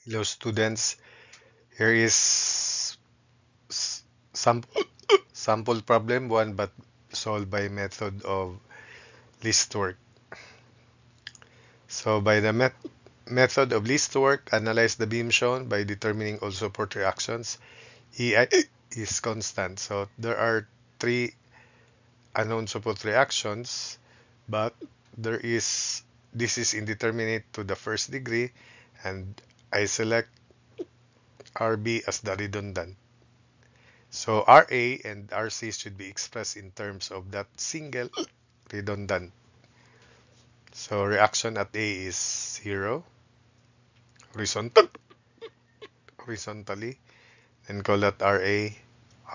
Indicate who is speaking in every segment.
Speaker 1: Hello students, here is s- some sample problem 1 but solved by method of least work. So by the method of least work, analyze the beam shown by determining all support reactions. EI is constant. So there are three unknown support reactions, but there is this is indeterminate to the first degree, and I select RB as the redundant. So RA and RC should be expressed in terms of that single redundant. So reaction at A is 0 horizontally, and call that RA,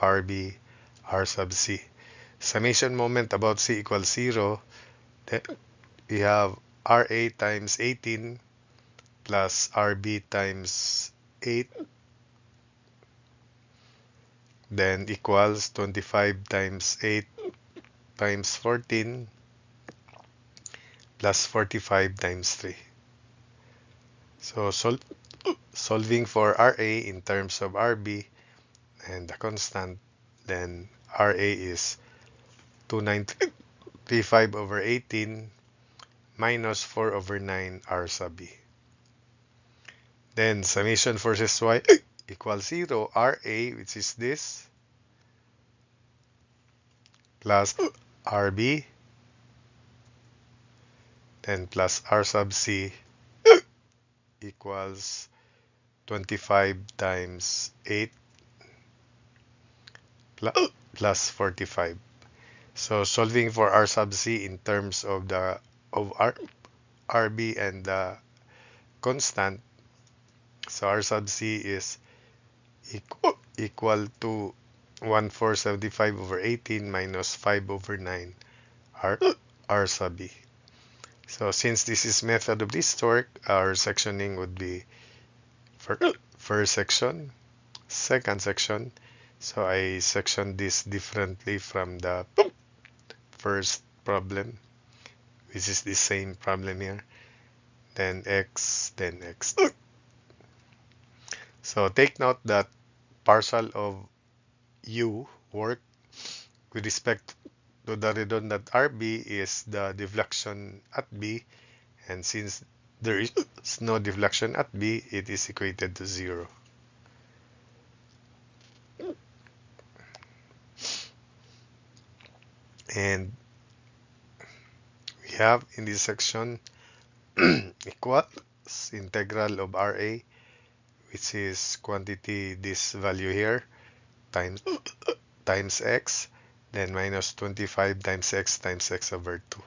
Speaker 1: RB, R sub C. Summation moment about C equals 0. Then we have RA times 18 plus RB times 8, then equals 25 times 8 times 14 plus 45 times 3. So solving for RA in terms of RB and the constant, then RA is 2935 over 18 minus 4 over 9 R sub B. Then summation forces Y equals 0. RA, which is this, plus RB, then plus R sub C equals 25 times 8 plus 45. So solving for R sub C in terms of the of RB and the constant, so R sub C is equal to 1475 over 18 minus 5 over 9 R sub B. So since this is method of least torque, our sectioning would be first section, second section. So I section this differently from the first problem, which is the same problem here. Then X, then X. So take note that partial of U work with respect to the redundant RB is the deflection at B, and since there is no deflection at B, it is equated to 0. And we have in this section equals integral of RA, which is quantity, this value here, times X, then minus 25 times X over 2.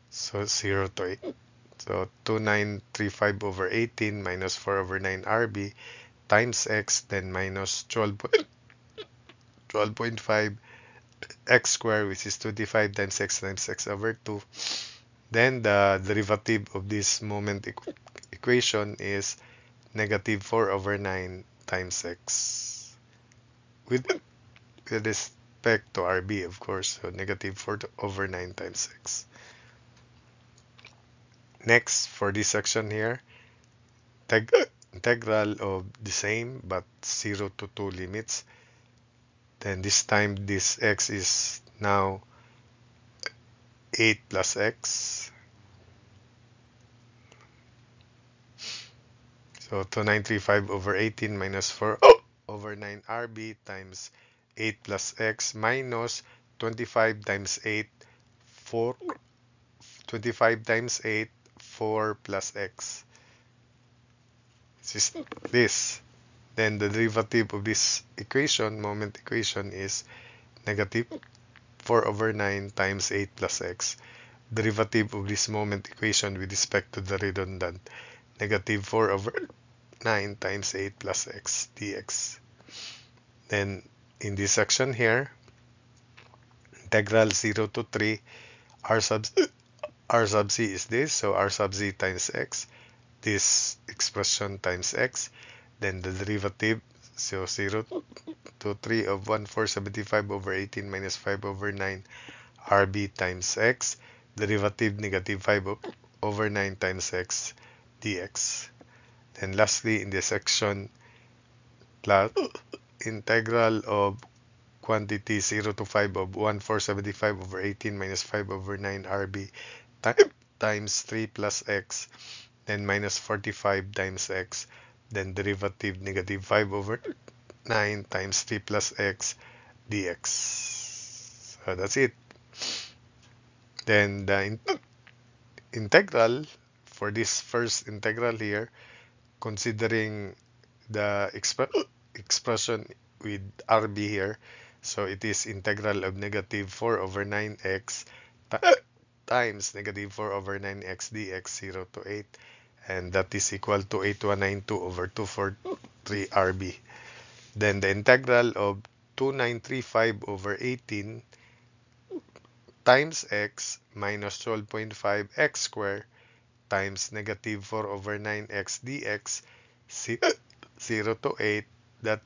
Speaker 1: So 0 to 8. So 2935 over 18 minus 4 over 9 RB times X, then minus 12.5 X squared, which is 25 times X over 2. Then the derivative of this moment equation is negative 4 over 9 times X. With respect to RB, of course, so negative 4 over 9 times X. Next, for this section here, integral of the same but 0 to 2 limits. Then this time this X is now 8 plus X. So 2935 over 18 minus 4 over 9 RB times 8 plus X minus 25 times 8, 4, 25 times 8, 4 plus X. This is this. Then the derivative of this equation, moment equation, is negative 4 over 9 times 8 plus X. Derivative of this moment equation with respect to the redundant, negative 4 over 9 times 8 plus X dx. Then in this section here, integral 0 to 3, R sub C is this, so R sub Z times X, this expression times X, then the derivative, so 0 to 3 of 1475 over 18 minus 5 over 9 RB times X, derivative negative 5 over 9 times X dx. Then lastly, in this section, plus integral of quantity 0 to 5 of 1475 over 18 minus 5 over 9 RB times 3 plus x, then minus 45 times x, then derivative negative 5 over 9 times 3 plus x dx. So that's it. Then the integral for this first integral here, considering the expression with RB here, so it is integral of negative 4 over 9x times negative 4 over 9x dx 0 to 8, and that is equal to 8192 over 243 RB. Then the integral of 2935 over 18 times x minus 12.5 x squared times negative 4 over 9x dx 0 to 8, that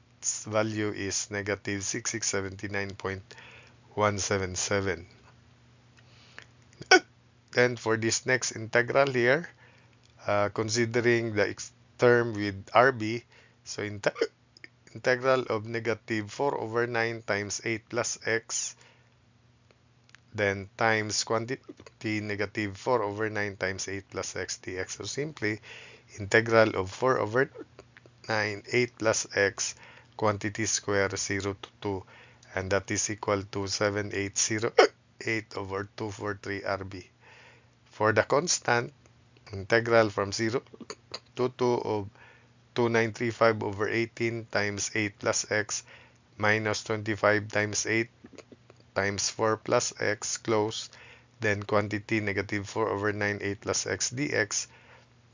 Speaker 1: value is negative 6679.177. Then for this next integral here, considering the term with RB, so integral of negative 4 over 9 times 8 plus x, then times quantity negative 4 over 9 times 8 plus x dx. So simply integral of 4 over 9, 8 plus x, quantity square 0 to 2, and that is equal to 7808 over 243 RB. For the constant, integral from 0 to 2 of 2935 over 18 times 8 plus x minus 25 times 8 times 4 plus x close, then quantity negative 4 over 9 8 plus x dx,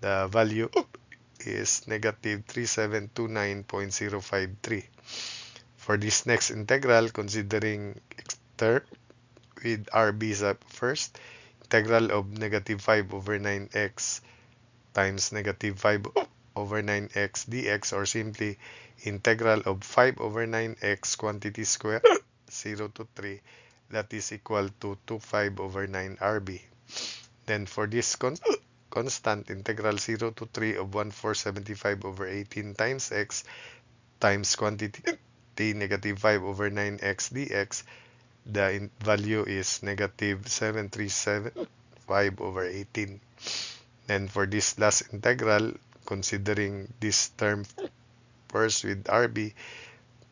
Speaker 1: the value is negative 3729.053. For this next integral, considering term with RB first, integral of negative 5 over 9x times negative 5 over 9x dx, or simply integral of 5 over 9x quantity square 0 to 3, that is equal to 25 over 9 RB. Then for this constant, integral 0 to 3 of 1475 over 18 times x times quantity negative 5 over 9x dx, the value is negative 7375 over 18. Then for this last integral, considering this term first with RB,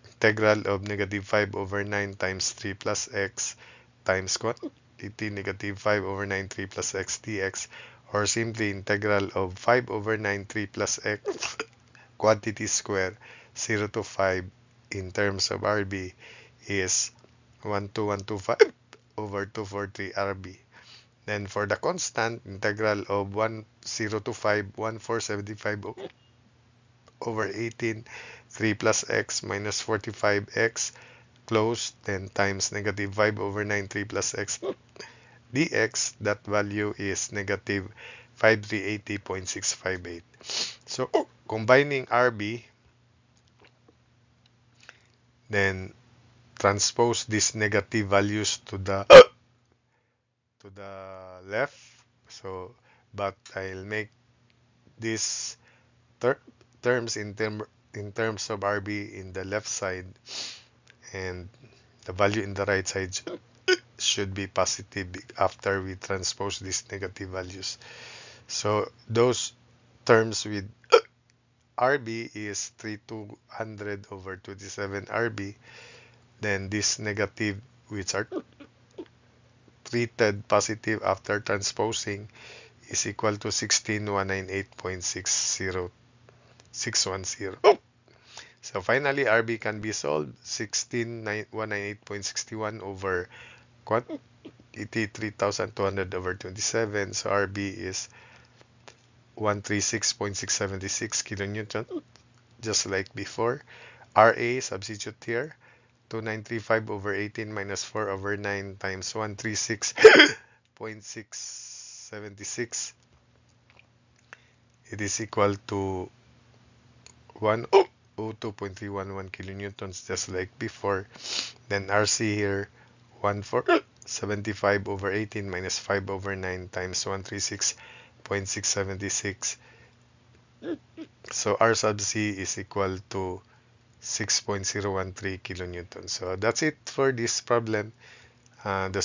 Speaker 1: integral of negative 5 over 9 times 3 plus x times quantity negative 5 over 9 3 plus x dx, or simply integral of 5 over 9 3 plus x quantity square 0 to 5 in terms of RB is 12125 over 243 RB. Then for the constant, integral of 0 to 5 1475 over 18 3 plus x minus 45x closed, then times negative 5 over 9 3 plus x dx, that value is negative 5380.658. So combining RB, then transpose these negative values to the left. So but I'll make these terms in terms of RB in the left side, and the value in the right side should be positive after we transpose these negative values. So those terms with RB is 3200 over 27 RB. Then this negative, which are treated positive after transposing, is equal to 16198.60610. So finally, RB can be solved. 16198.61 over quantity 3200 over 27. So RB is 136.676 kilonewton, just like before. RA, substitute here. 2935 over 18 minus 4 over 9 times 136.676. It is equal to 102.311 kilonewtons, just like before. Then RC here, 1475 over 18 minus 5 over 9 times 136.676. So R sub C is equal to 6.013 kilonewton. So that's it for this problem. The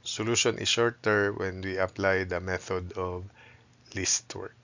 Speaker 1: solution is shorter when we apply the method of least work.